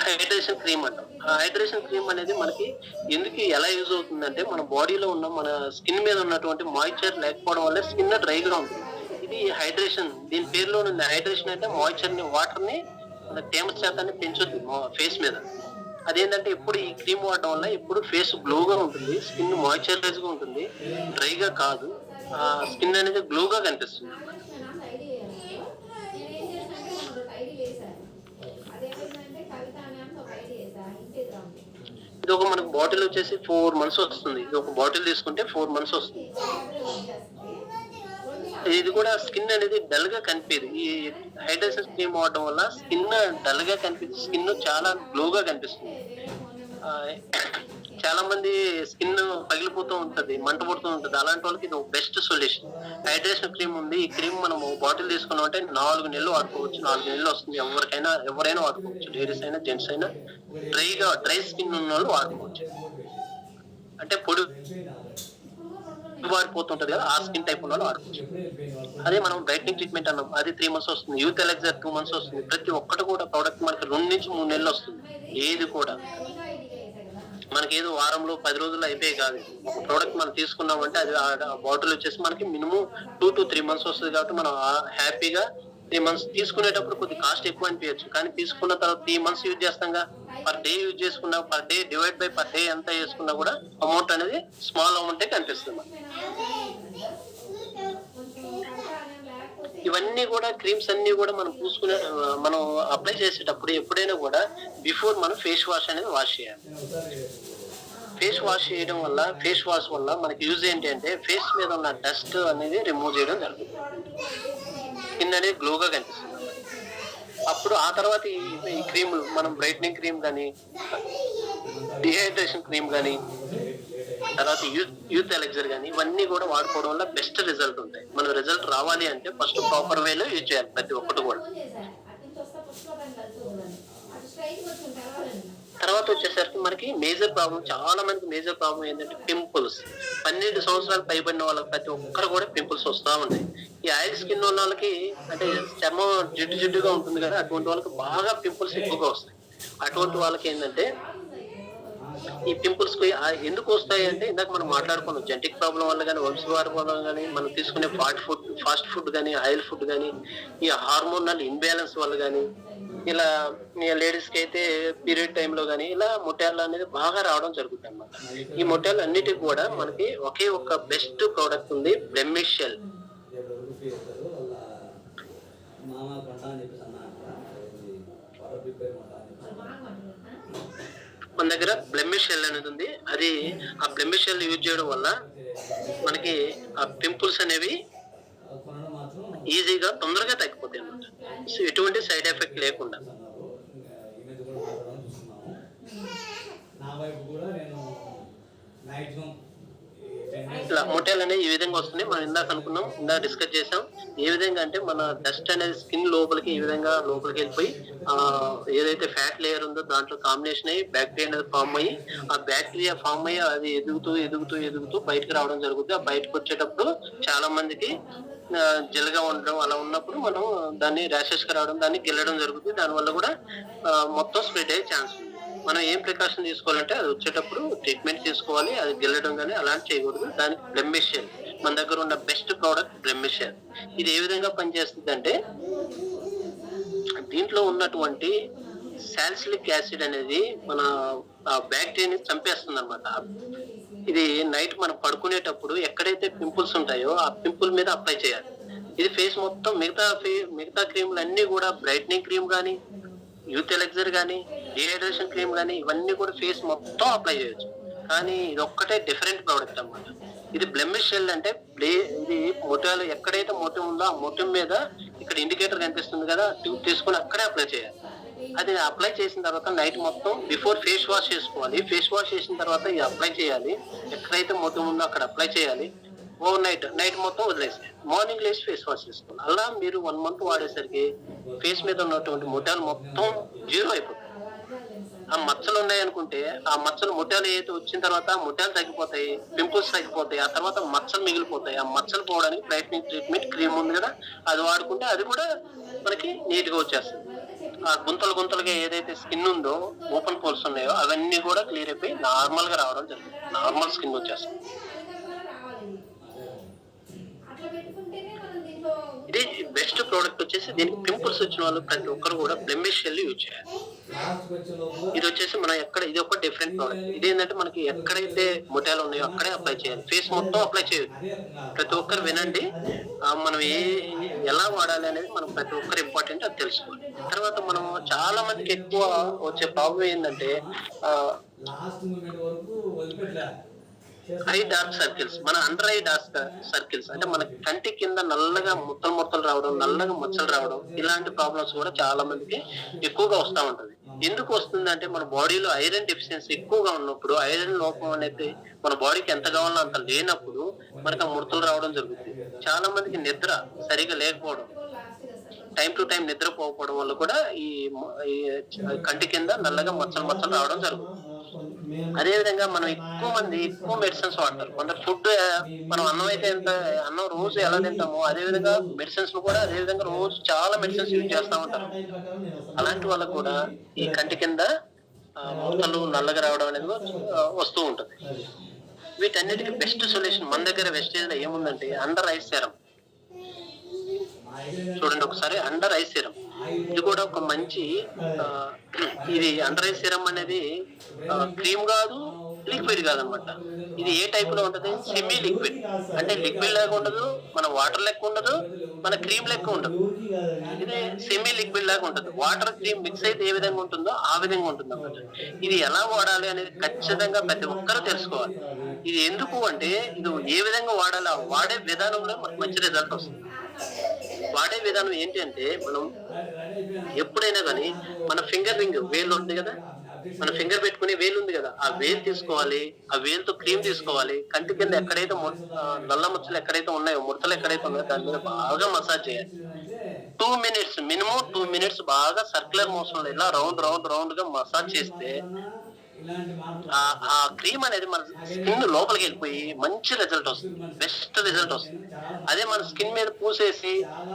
హైడ్రేషన్ క్రీమ్ అంటాం. ఆ హైడ్రేషన్ క్రీమ్ అనేది మనకి ఎందుకు ఎలా యూజ్ అవుతుందంటే మన బాడీలో ఉన్న మన స్కిన్ మీద ఉన్నటువంటి మాయిశ్చర్ లేకపోవడం వల్ల స్కిన్ డ్రైగా ఉంటుంది. ఇది హైడ్రేషన్, దీని పేరులో ఉంది. హైడ్రేషన్ అంటే మాయిశ్చర్ ని, వాటర్ ని, తేమ శాతాన్ని పెంచుతుంది ఫేస్ మీద. అదేంటంటే ఎప్పుడు ఈ క్రీమ్ వాడడం వల్ల ఎప్పుడు ఫేస్ గ్లోగా ఉంటుంది, స్కిన్ మాయిశ్చరైజ్ గా ఉంటుంది, డ్రైగా కాదు. ఆ స్కిన్ అనేది గ్లోగా కనిపిస్తుంది. ఇది ఒక మనకు బాటిల్ వచ్చేసి 4 months వస్తుంది. ఇది ఒక బాటిల్ తీసుకుంటే 4 months వస్తుంది. ఇది కూడా స్కిన్ అనేది డల్ గా కనిపించదు. ఈ హైడ్రేషన్ క్రీమ్ వాడడం వల్ల స్కిన్ డల్ గా కనిపిస్తుంది, స్కిన్ చాలా గ్లోగా కనిపిస్తుంది. చాలా మంది స్కిన్ పగిలిపోతూ ఉంటది, మంట పడుతూ ఉంటది. అలాంటి వాళ్ళకి ఇది బెస్ట్ సొల్యూషన్. హైడ్రేషన్ క్రీమ్ ఉంది. ఈ క్రీమ్ మనం బాటిల్ తీసుకున్నాం అంటే 4 నెలలు వాడుకోవచ్చు. 4 నెలలు వస్తుంది. ఎవరైనా వాడుకోవచ్చు, లేడీస్ అయినా జెంట్స్ అయినా. డ్రై స్కిన్ ఉన్న వాళ్ళు వాడుకోవచ్చు. అంటే పొడి వాడిపోతుంటది కదా, ఆ స్కిన్ టైప్ ఉన్న వాళ్ళు వాడుకోవచ్చు. అదే మనం బ్రైట్నింగ్ ట్రీట్మెంట్ అన్నాం, అది 3 months వస్తుంది. యూత్ ఎలెక్సర్ 2 months వస్తుంది. ప్రతి ఒక్కటి కూడా ప్రోడక్ట్ మనకి 2 నుంచి 3 నెలలు వస్తుంది. ఏది కూడా మనకి ఏదో వారంలో 10 రోజుల్లో అయిపోయి కాదు. ఒక ప్రోడక్ట్ మనం తీసుకున్నామంటే అది బాటిల్ వచ్చేసి మనకి మినిమం 2 to 3 months వస్తుంది. కాబట్టి మనం హ్యాపీగా 3 months తీసుకునేటప్పుడు కొద్ది కాస్ట్ ఎక్కువ అనిపించచ్చు, కానీ తీసుకున్న తర్వాత 3 months యూజ్ చేస్తాంగా. పర్ డే యూజ్ చేసుకున్నా, per day divide by per day ఎంత చేసుకున్నా కూడా అమౌంట్ అనేది స్మాల్ అమౌంటే కనిపిస్తుంది. ఇవన్నీ కూడా క్రీమ్స్ అన్ని కూడా మనం అప్లై చేసేటప్పుడు ఎప్పుడైనా కూడా బిఫోర్ మనం ఫేస్ వాష్ అనేది వాష్ చేయాలి. ఫేస్ వాష్ చేయడం వల్ల, ఫేస్ వాష్ వల్ల మనకి యూజ్ ఏంటి అంటే ఫేస్ మీద ఉన్న డస్ట్ అనేది రిమూవ్ చేయడం జరుగుతుంది, స్కిన్ అనేది గ్లోగా కనిపిస్తుంది. అప్పుడు ఆ తర్వాత ఈ క్రీములు మనం బ్రైట్నింగ్ క్రీమ్ కానీ, డిహైడ్రేషన్ క్రీమ్ కానీ, తర్వాత యూత్ ఎలెక్సర్ కానీ, ఇవన్నీ కూడా వాడుకోవడం వల్ల బెస్ట్ రిజల్ట్ ఉంటాయి. మన రిజల్ట్ రావాలి అంటే ఫస్ట్ ప్రాపర్ వేలో యూజ్ చేయాలి ప్రతి ఒక్కటి కూడా. తర్వాత వచ్చేసరికి మనకి మేజర్ ప్రాబ్లం, చాలా మందికి మేజర్ ప్రాబ్లం ఏంటంటే పింపుల్స్. 12 సంవత్సరాలు పైబడిన వాళ్ళకి ప్రతి ఒక్కరు కూడా పింపుల్స్ వస్తూ ఉన్నాయి. ఈ ఆయిల్ స్కిన్ ఉన్న వాళ్ళకి అంటే చర్మం జిడ్డుగా ఉంటుంది కదా, అటువంటి వాళ్ళకి బాగా పింపుల్స్ ఎక్కువగా వస్తాయి. అటువంటి వాళ్ళకి ఏంటంటే ఈ పింపుల్స్ ఎందుకు వస్తాయి అంటే ఇందాక మనం మాట్లాడుకున్నాం, జెనెటిక్ ప్రాబ్లం వల్ల కానీ, వంశవారం వల్ల కానీ, మనం తీసుకునే ఫాస్ట్ ఫుడ్ కానీ, ఆయిల్ ఫుడ్ కానీ, ఈ హార్మోనల్ ఇన్బ్యాలెన్స్ వల్ల కానీ, ఇలా లేడీస్ కి అయితే పీరియడ్ టైంలో కానీ ఇలా ముట్యాలు అనేది బాగా రావడం జరుగుతుంది అన్నమాట. ఈ ముట్యాలు అన్నిటికి కూడా మనకి ఒకే ఒక బెస్ట్ ప్రోడక్ట్ ఉంది, బ్లెమిష్ షెల్. మన దగ్గర బ్లెమిష్ షెల్ అనేది ఉంది. అది ఆ బ్లెమిష్ షెల్ యూజ్ చేయడం వల్ల మనకి ఆ పింపుల్స్ అనేవి ఈజీగా తొందరగా తగ్గిపోతాయి అన్నమాట, ఎటువంటి సైడ్ ఎఫెక్ట్ లేకుండా. ఇట్లా మొటియాలు అనేవి ఈ విధంగా వస్తున్నాయి. మనం ఇందాక డిస్కస్ చేసాం. ఏ విధంగా అంటే మన డస్ట్ అనేది స్కిన్ లోపలికి ఈ విధంగా లోపలికి వెళ్ళిపోయి ఏదైతే ఫ్యాట్ లేయర్ ఉందో దాంట్లో కాంబినేషన్ అయ్యి బ్యాక్టీరియా అనేది ఫామ్ అయ్యి ఆ బ్యాక్టీరియా ఫామ్ అయ్యి అది ఎదుగుతూ బయటకు రావడం జరుగుతుంది. ఆ బయటకు వచ్చేటప్పుడు చాలా మందికి జెల్గా ఉండడం అలా ఉన్నప్పుడు మనం దాన్ని ర్యాషెస్ గా రావడం, దాన్ని గిల్లడం జరుగుతుంది. దానివల్ల కూడా మొత్తం స్ప్రెడ్ అయ్యే ఛాన్స్ ఉంది. మనం ఏం ప్రికాషన్ తీసుకోవాలంటే అది వచ్చేటప్పుడు ట్రీట్మెంట్ తీసుకోవాలి. అది గిల్లడం కానీ అలాంటి చేయకూడదు. దానికి బ్లెమిషియల్ మన దగ్గర ఉన్న బెస్ట్ ప్రోడక్ట్ బ్లెమిషియల్. ఇది ఏ విధంగా పనిచేస్తుంది అంటే దీంట్లో ఉన్నటువంటి సాలిసిలిక్ యాసిడ్ అనేది మన బ్యాక్టీరియాని చంపేస్తుంది అనమాట. ఇది నైట్ మనం పడుకునేటప్పుడు ఎక్కడైతే పింపుల్స్ ఉంటాయో ఆ పింపుల్ మీద అప్లై చేయాలి. ఇది ఫేస్ మొత్తం మిగతా క్రీములు అన్ని కూడా బ్రైట్నింగ్ క్రీమ్ కానీ, యూత్ ఎలెక్సర్ కానీ, డిహైడ్రేషన్ క్రీమ్ కానీ ఇవన్నీ కూడా ఫేస్ మొత్తం అప్లై చేయొచ్చు. కానీ ఇది ఒక్కటే డిఫరెంట్ ప్రోడక్ట్ అన్నమాట. ఇది బ్లెమిష్ షెల్ అంటే ఇది మొటియాలు ఎక్కడైతే మొటిం ఉందో ఆ మొటిం మీద ఇక్కడ ఇండికేటర్ కనిపిస్తుంది కదా, ట్యూబ్ తీసుకొని అక్కడే అప్లై చేయాలి. అది అప్లై చేసిన తర్వాత నైట్ మొత్తం బిఫోర్ ఫేస్ వాష్ చేసుకోవాలి. ఫేస్ వాష్ చేసిన తర్వాత ఇది అప్లై చేయాలి. ఎక్కడైతే మొటిం ఉందో అక్కడ అప్లై చేయాలి. ఓవర్ నైట్ మొత్తం వదిలేసి మార్నింగ్ లేచి ఫేస్ వాష్ చేసుకోవాలి. అలా మీరు 1 month వాడేసరికి ఫేస్ మీద ఉన్నటువంటి మొటియాలు మొత్తం జీరో అయిపోతుంది. ఆ మచ్చలు ఉన్నాయి అనుకుంటే ఆ మచ్చలు మొటియాలు ఏదైతే వచ్చిన తర్వాత మొటియాలు తగ్గిపోతాయి, పింపుల్స్ తగ్గిపోతాయి, ఆ తర్వాత మచ్చలు మిగిలిపోతాయి. ఆ మచ్చలు పోవడానికి బ్రైట్నింగ్ ట్రీట్మెంట్ క్రీమ్ ఉంది కదా, అది వాడుకుంటే అది కూడా మనకి నీట్ గా వచ్చేస్తుంది. ఆ గుంతలుగా ఏదైతే స్కిన్ ఉందో, ఓపెన్ పోల్స్ ఉన్నాయో అవన్నీ కూడా క్లియర్ అయిపోయి నార్మల్ గా రావడం జరుగుతుంది. నార్మల్ స్కిన్ వచ్చేస్తుంది. ఇది బెస్ట్ ప్రోడక్ట్ వచ్చేసి దీనికి పింపుల్స్ వచ్చిన వాళ్ళు ప్రతి ఒక్కరు కూడా బ్లెమిష్ షెల్ యూజ్ చేయాలి. ఇది వచ్చేసి మనం ఇది ఒక డిఫరెంట్ ప్రోడక్ట్. ఇది ఏంటంటే మనకి ఎక్కడైతే మొటియాలు ఉన్నాయో అక్కడే అప్లై చేయాలి. ఫేస్ మొత్తం అప్లై చేయొచ్చు. ప్రతి ఒక్కరు వినండి. మనం ఎలా వాడాలి అనేది మనం ప్రతి ఒక్కరు ఇంపార్టెంట్ అది తెలుసుకోవాలి. తర్వాత మనం చాలా మందికి ఎక్కువ వచ్చే ప్రాబ్లం ఏంటంటే ఐ డార్క్ సర్కిల్స్, మన అండర్ ఐ డార్క్ సర్కిల్స్ అంటే మన కంటి కింద నల్లగా ముత్తలు రావడం, నల్లగా మచ్చలు రావడం, ఇలాంటి ప్రాబ్లమ్స్ కూడా చాలా మందికి ఎక్కువగా వస్తూ ఉంటది. ఎందుకు వస్తుంది అంటే మన బాడీలో ఐరన్ డెఫిషియన్సీ ఎక్కువగా ఉన్నప్పుడు, ఐరన్ లోపం అనేది మన బాడీకి ఎంత కావాలో అంత లేనప్పుడు మనకి ఆ ముడతలు రావడం జరుగుతుంది. చాలా మందికి నిద్ర సరిగా లేకపోవడం, టైం టు టైం నిద్రపోకపోవడం వల్ల కూడా ఈ కంటి కింద నల్లగా మచ్చలు రావడం జరుగుతుంది. అదే విధంగా మనం ఎక్కువ మెడిసిన్స్ వాడతారు. కొందరు ఫుడ్ మనం అన్నం రోజు ఎలా తింటామో అదే విధంగా మెడిసిన్స్ కూడా అదే విధంగా రోజు చాలా మెడిసిన్స్ యూజ్ చేస్తూ ఉంటారు. అలాంటి వాళ్ళకు కూడా ఈ కంటి కింద ముడతలు నల్లగా రావడం అనేది వస్తూ ఉంటుంది. వీటన్నిటికీ బెస్ట్ సొల్యూషన్ మన దగ్గర వెస్టేజ్ లో ఏముందంటే అండర్ ఐ సెరం. చూడండి ఒకసారి, అండర్ ఐ సిరం. ఇది కూడా ఒక మంచి ఇది అండర్ ఐ సిరం అనేది క్రీమ్ కాదు, లిక్విడ్ కాదనమాట. ఇది ఏ టైప్ లో ఉంటది? Semi liquid. అంటే లిక్విడ్ లాగా ఉండదు, మన వాటర్ లెక్క ఉండదు, మన క్రీమ్ లెక్క ఉండదు. ఇది సెమీ లిక్విడ్ లాగా ఉంటది. వాటర్ క్రీమ్ మిక్స్ అయితే ఏ విధంగా ఉంటుందో ఆ విధంగా ఉంటుంది అనమాట. ఇది ఎలా వాడాలి అనేది ఖచ్చితంగా ప్రతి ఒక్కరూ తెలుసుకోవాలి. ఇది ఎందుకు అంటే ఇది ఏ విధంగా వాడాలి, వాడే విధానంలో మనకు మంచి రిజల్ట్ వస్తుంది. వాడే విధానం ఏంటి అంటే మనం ఎప్పుడైనా కానీ మన ఫింగర్ రింగ్ వేలు ఉంది కదా, మన ఫింగర్ పెట్టుకునే వేలు ఉంది కదా, ఆ వేలు తీసుకోవాలి. ఆ వేలుతో క్రీమ్ తీసుకోవాలి. కంటి కింద ఎక్కడైతే నల్ల మచ్చలు ఎక్కడైతే ఉన్నాయో, ముడతలు ఎక్కడైతే ఉన్నాయో దాని మీద బాగా మసాజ్ చేయాలి. 2 minutes, మినిమం 2 minutes బాగా సర్క్యులర్ మోషన్ లో ఇలా రౌండ్ గా మసాజ్ చేస్తే ఆ క్రీమ్ అనేది మన స్కిన్ లోపలికి వెళ్ళిపోయి మంచి రిజల్ట్ వస్తుంది, బెస్ట్ రిజల్ట్ వస్తుంది. అదే మన స్కిన్ మీద పూసేసి,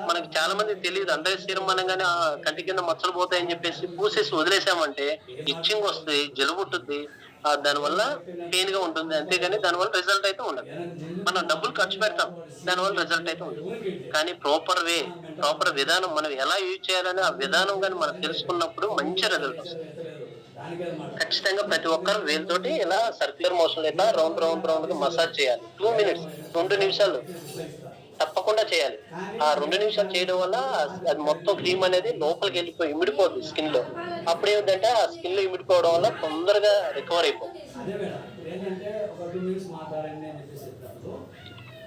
మనకి చాలా మంది తెలియదు అండర్ సీరం అనగానే కంటి కింద మచ్చలు పోతాయని చెప్పేసి పూసేసి వదిలేసామంటే ఇచ్చింగ్ వస్తుంది, జలుబుట్టుద్ది, దానివల్ల పెయిన్ గా ఉంటుంది. అంతేగాని దానివల్ల రిజల్ట్ అయితే ఉండదు. మనం డబ్బులు ఖర్చు పెడతాం, దానివల్ల రిజల్ట్ అయితే ఉండదు. కానీ ప్రాపర్ విధానం మనం ఎలా యూజ్ చేయాలని ఆ విధానం కానీ మనం తెలుసుకున్నప్పుడు మంచి రిజల్ట్ వస్తుంది. ఖచ్చితంగా ప్రతి ఒక్కరు వేలుతోటి ఇలా సర్క్యులర్ మోషన్ ఇట్లా రౌండ్ గా మసాజ్ చేయాలి. 2 minutes, 2 నిమిషాలు తప్పకుండా చేయాలి. ఆ 2 నిమిషాలు చేయడం వల్ల అది మొత్తం క్రీమ్ అనేది లోపలికి వెళ్ళిపోయి ఇమిడిపోతుంది స్కిన్ లో. అప్పుడు ఏమిటంటే ఆ స్కిన్ లో ఇమిడిపోవడం వల్ల తొందరగా రికవర్ అయిపోతుంది.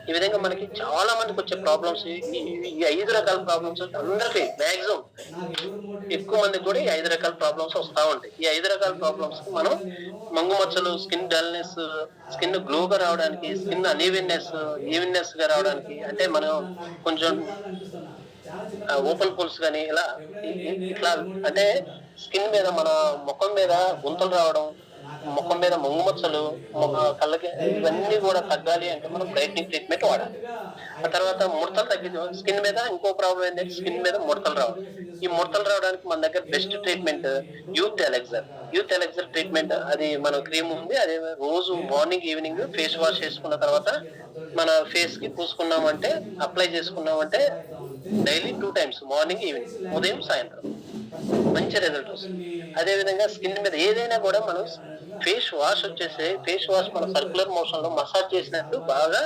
ఈ విధంగా మనకి చాలా మందికి వచ్చే ప్రాబ్లమ్స్ ఈ 5 రకాల ప్రాబ్లమ్స్ అందరికి మాక్సిమం ఎక్కువ మందికి కూడా ఈ 5 రకాల ప్రాబ్లమ్స్ వస్తా ఉంటాయి. ఈ 5 రకాల ప్రాబ్లమ్స్ మనం మంగు మచ్చలు, స్కిన్ డల్నెస్, స్కిన్ గ్లోగా రావడానికి, స్కిన్ ఈవెన్నెస్ గా రావడానికి, అంటే మనం కొంచెం ఓపెన్ పోల్స్ కానీ ఇట్లా అంటే స్కిన్ మీద మన ముఖం మీద గుంతలు రావడం, ముఖం మీద మంగు మచ్చలు, కళ్ళకి ఇవన్నీ కూడా తగ్గాలి అంటే మనం బ్రైట్నింగ్ ట్రీట్మెంట్ వాడాలి. ఆ తర్వాత ముడతలు తగ్గింది స్కిన్ మీద. ఇంకో ప్రాబ్లం ఏంటంటే స్కిన్ మీద ముడతలు రావడం. ఈ ముడతలు రావడానికి మన దగ్గర best treatment youth elixir treatment. అది మన క్రీమ్ ఉంది, అదే రోజు మార్నింగ్ ఈవినింగ్ ఫేస్ వాష్ చేసుకున్న తర్వాత మన ఫేస్ కి పూసుకున్నామంటే, అప్లై చేసుకున్నామంటే డైలీ 2 times, మార్నింగ్ ఈవినింగ్, ఉదయం సాయంత్రం, మంచి రిజల్ట్ వస్తుంది. అదే విధంగా స్కిన్ మీద ఏదైనా కూడా మనం ఫేస్ వాష్ మన సర్క్యులర్ మోషన్ లో మసాజ్ చేసినట్టు బాగా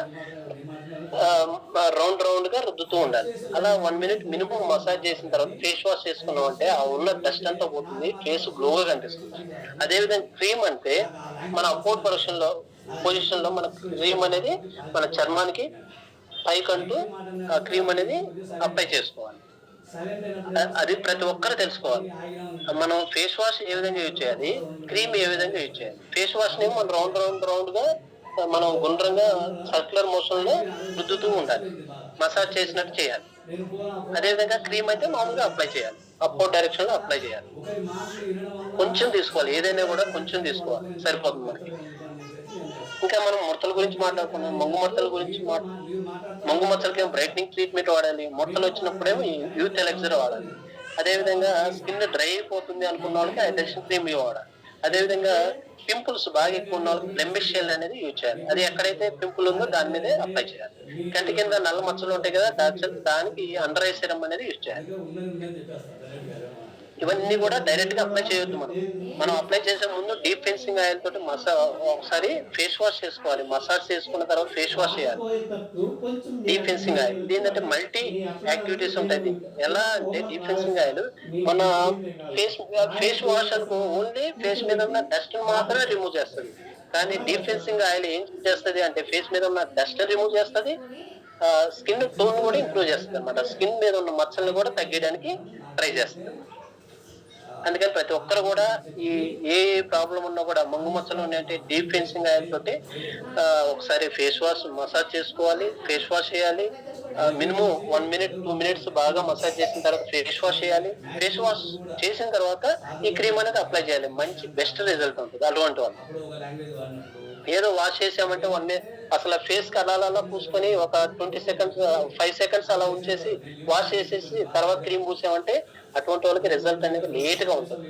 రౌండ్ గా రుద్దుతూ ఉండాలి. అలా 1 minute మినిమం మసాజ్ చేసిన తర్వాత ఫేస్ వాష్ చేసుకున్నాం అంటే ఆ ఉన్న డస్ట్ అంతా పోతుంది, ఫేస్ గ్లోగా కనిపిస్తుంది. అదే విధంగా క్రీమ్ అంటే మన అపోర్డ్ పొజిషన్ లో మన క్రీమ్ అనేది మన చర్మానికి పైకంటూ ఆ క్రీమ్ అనేది అప్లై చేసుకోవాలి. అది ప్రతి ఒక్కరు తెలుసుకోవాలి. మనం ఫేస్ వాష్ ఏ విధంగా యూజ్ చేయాలి, క్రీమ్ ఏ విధంగా యూజ్ చేయాలి. ఫేస్ వాష్ ని మనం రౌండ్ గా మనం గుండ్రంగా సర్క్యులర్ మోషన్ లో రుద్దుతూ ఉండాలి, మసాజ్ చేసినట్టు చేయాలి. అదేవిధంగా క్రీమ్ అయితే మామూలుగా అప్లై చేయాలి, అప్వర్డ్ డైరెక్షన్ లో అప్లై చేయాలి. కొంచెం తీసుకోవాలి, ఏదైనా కూడా కొంచెం తీసుకోవాలి, సరిపోతుంది మనకి. ఇంకా మనం ముడతల గురించి మాట్లాడుకున్నాం. మంగు మచ్చలకి బ్రైట్నింగ్ ట్రీట్మెంట్ వాడాలి, ముడతలు వచ్చినప్పుడేమో యూత్ ఎలెక్సర్ వాడాలి. అదేవిధంగా స్కిన్ డ్రై అయిపోతుంది అనుకున్న వాళ్ళకి హైడ్రేషన్ క్రీమ్ వాడాలి. అదేవిధంగా పింపుల్స్ బాగా ఎక్కువ ఉన్న వాళ్ళకి బ్లెమిష్ షీల్డ్ అనేది యూజ్ చేయాలి. అది ఎక్కడైతే పింపుల్ ఉందో దాని మీదే అప్లై చేయాలి. కంటి కింద నల్ల మచ్చలు ఉంటాయి కదా, దానికి అండర్ ఐ సిరం అనేది యూజ్ చేయాలి. ఇవన్నీ కూడా డైరెక్ట్ గా అప్లై చేయొద్దు. మనం అప్లై చేసే ముందు డీప్ ఫెన్సింగ్ ఆయిల్ తోటి ఒకసారి ఫేస్ వాష్ చేసుకోవాలి. మసాజ్ చేసుకున్న తర్వాత ఫేస్ వాష్ చేయాలి. డీప్ ఫెన్సింగ్ ఆయిల్ ఇది ఏంటంటే మల్టీ యాక్టివిటీస్ ఉంటాయి. ఎలా అంటే డీప్ ఫెన్సింగ్ ఆయిల్ మన ఫేస్ వాష్ అనుకో ఓన్లీ ఫేస్ మీద ఉన్న డస్ట్ మాత్రమే రిమూవ్ చేస్తుంది. కానీ డీప్ ఫెన్సింగ్ ఆయిల్ ఏం చేస్తుంది అంటే ఫేస్ మీద ఉన్న డస్ట్ రిమూవ్ చేస్తుంది, స్కిన్ టోన్ కూడా ఇంప్రూవ్ చేస్తుంది అనమాట. స్కిన్ మీద ఉన్న మచ్చల్ని కూడా తగ్గడానికి ట్రై చేస్తుంది. అందుకని ప్రతి ఒక్కరు కూడా ఏ ప్రాబ్లం ఉన్నా కూడా మంగు మచ్చలు ఉన్నాయంటే డీప్ ఫెన్సింగ్ ఆయిల్ తోటి ఒకసారి ఫేస్ వాష్ మసాజ్ చేసుకోవాలి, ఫేస్ వాష్ చేయాలి. మినిమం 1 minute 2 minutes బాగా మసాజ్ చేసిన తర్వాత ఫేస్ వాష్ చేయాలి. ఫేస్ వాష్ చేసిన తర్వాత ఈ క్రీమ్ అనేది అప్లై చేయాలి. మంచి బెస్ట్ రిజల్ట్ ఉంటుంది. అటువంటి వాళ్ళు ఏదో వాష్ చేసామంటే అసలు ఫేస్ కి అలా పూసుకొని ఒక 20 seconds 5 seconds అలా ఉంచేసి వాష్ చేసేసి తర్వాత క్రీమ్ పూసామంటే అటువంటి వాళ్ళకి రిజల్ట్ అనేది లేట్ గా ఉంటుంది.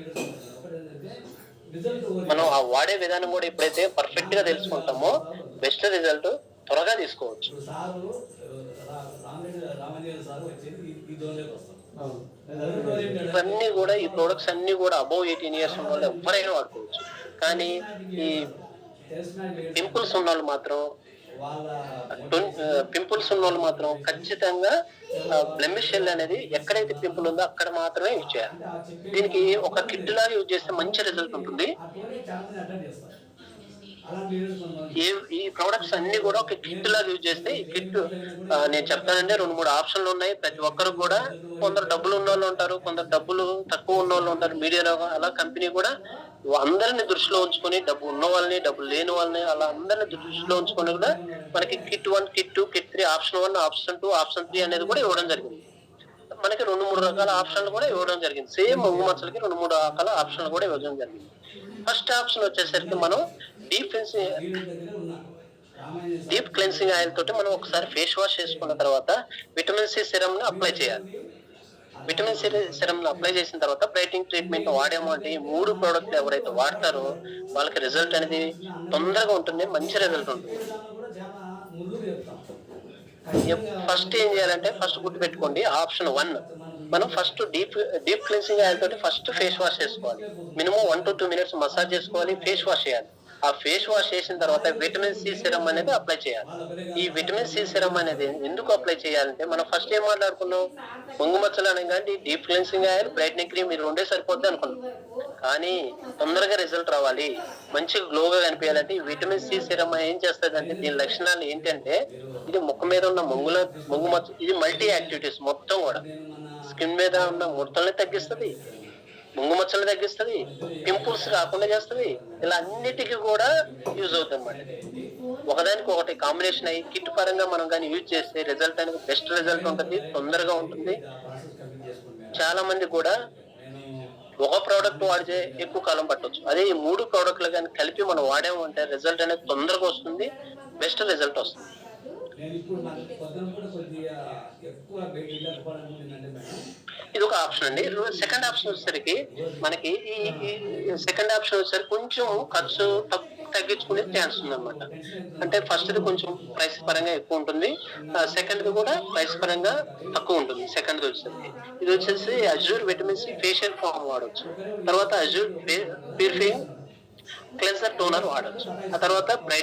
మనం ఆ వాడే విధానం కూడా ఎప్పుడైతే పర్ఫెక్ట్ గా తెలుసుకుంటామో బెస్ట్ రిజల్ట్ త్వరగా తీసుకోవచ్చు. ఇవన్నీ కూడా ఈ ప్రొడక్ట్స్ అన్ని కూడా అబౌవ్ 18 years ఉన్న వాళ్ళు ఎవరైనా వాడుకోవచ్చు. కానీ ఈ పింపుల్స్ ఉన్న వాళ్ళు మాత్రం ఖచ్చితంగా బ్లెమిష్ షెల్ అనేది ఎక్కడైతే పింపుల్ ఉందో అక్కడ మాత్రమే యూజ్ చేయాలి. దీనికి ఒక కిట్ లాగా యూజ్ చేస్తే మంచి రిజల్ట్ ఉంటుంది. ఈ ప్రొడక్ట్స్ అన్ని కూడా ఒక కిట్ లాగా యూజ్ చేస్తే ఈ కిట్ నేను చెప్తానంటే 2-3 ఆప్షన్లు ఉన్నాయి. ప్రతి ఒక్కరు కూడా కొందరు డబ్బులు ఉన్న వాళ్ళు ఉంటారు, కొందరు డబ్బులు తక్కువ ఉన్న వాళ్ళు ఉంటారు, మీడియాలో అలా కంపెనీ కూడా అందరిని దృష్టిలో ఉంచుకొని డబ్బు ఉన్న వాళ్ళని డబ్బులు లేని వాళ్ళని అలా అందరిని దృష్టిలో ఉంచుకొని కూడా మనకి kit 1 kit 2 kit 3 option 1 option 2 option 3 అనేది కూడా ఇవ్వడం జరిగింది. మనకి 2-3 రకాల ఆప్షన్లు కూడా ఇవ్వడం జరిగింది. సేమ్ మంగు మచ్చలకి 2-3 రకాల ఆప్షన్లు కూడా ఇవ్వడం జరిగింది. ఫస్ట్ ఆప్షన్ వచ్చేసరికి మనం డీప్ క్లెన్సింగ్ ఆయిల్ తోటి మనం ఒకసారి ఫేస్ వాష్ చేసుకున్న తర్వాత విటమిన్ సి సిరం ని అప్లై చేయాలి. విటమిన్ సి సిరం ని అప్లై చేసిన తర్వాత బ్రైట్నింగ్ ట్రీట్మెంట్ వాడాము అంటే ఈ 3 ప్రోడక్ట్లు ఎవరైతే వాడతారో వాళ్ళకి రిజల్ట్ అనేది తొందరగా ఉంటుంది, మంచి రిజల్ట్ ఉంటుంది. ఫస్ట్ ఏం చేయాలంటే ఫస్ట్ గుర్తు పెట్టుకోండి, ఆప్షన్ 1 మనం ఫస్ట్ డీప్ క్లెన్సింగ్ ఆయిల్ తోటి ఫస్ట్ ఫేస్ వాష్ చేసుకోవాలి. మినిమం 1 to 2 minutes మసాజ్ చేసుకోవాలి, ఫేస్ వాష్ చేయాలి. ఆ ఫేస్ వాష్ చేసిన తర్వాత విటమిన్ సి సిరమ్ అనేది అప్లై చేయాలి. ఈ విటమిన్ సి సిరమ్ అనేది ఎందుకు అప్లై చేయాలంటే మనం ఫస్ట్ ఏం మాట్లాడుకున్నాం? బొంగు మచ్చలు అనగానే deep cleansing oil, brightening cream ఈ రెండే సరిపోద్ది అనుకున్నాం. కానీ తొందరగా రిజల్ట్ రావాలి, మంచిగా గ్లోగా కనిపియాలంటే ఈ విటమిన్ సి సిరమ్ ఏం చేస్తదంటే దీని లక్షణాలు ఏంటంటే ఇది ముఖం మీద ఉన్న బొంగు మచ్చ ఇది మల్టీ యాక్టివిటీస్ మొత్తం గూడా. స్కిన్ మీద ఉన్న ముడతల్ని తగ్గిస్తది, బొంగు మచ్చలు తగ్గిస్తది, పింపుల్స్ రాకుండా చేస్తది. ఇలా అన్నిటికి కూడా యూజ్ అవుతుందన్నమాట. ఒకదానికి ఒకటి కాంబినేషన్ అయ్యి కిట్ పరంగా మనం గాని యూజ్ చేస్తే రిజల్ట్ అనేది బెస్ట్ రిజల్ట్ ఉంటది. తొందరగా ఉంటుంది. చాలా మంది కూడా ఒక ప్రోడక్ట్ వాడితే ఎక్కువ కాలం పట్టొచ్చు. అదే ఈ 3 ప్రోడక్ట్‌లు గాని కలిపి మనం వాడాము అంటే రిజల్ట్ అనేది తొందరగా వస్తుంది. బెస్ట్ రిజల్ట్ వస్తుంది. ఇదొక ఆప్షన్ అండి. సెకండ్ ఆప్షన్ వచ్చేసరికి మనకి ఈ ఈ సెకండ్ ఆప్షన్ వచ్చేసరికి కొంచెం ఖర్చు తగ్గించుకునే ఛాన్స్ ఉందన్నమాట. అంటే ఫస్ట్‌ది కొంచెం ప్రైస్ పరంగా ఎక్కువ ఉంటుంది. సెకండ్‌ది కూడా ప్రైస్ పరంగా తక్కువ ఉంటుంది. సెకండ్‌ది వచ్చేసరికి. ఇది వచ్చేసి Azure vitamin C facial foam వాడొచ్చు. తర్వాత అజూర్ ప్యూరిఫైయింగ్ క్లెన్సర్ టోనర్ వాడొచ్చు. ఆ తర్వాత బ్రైట్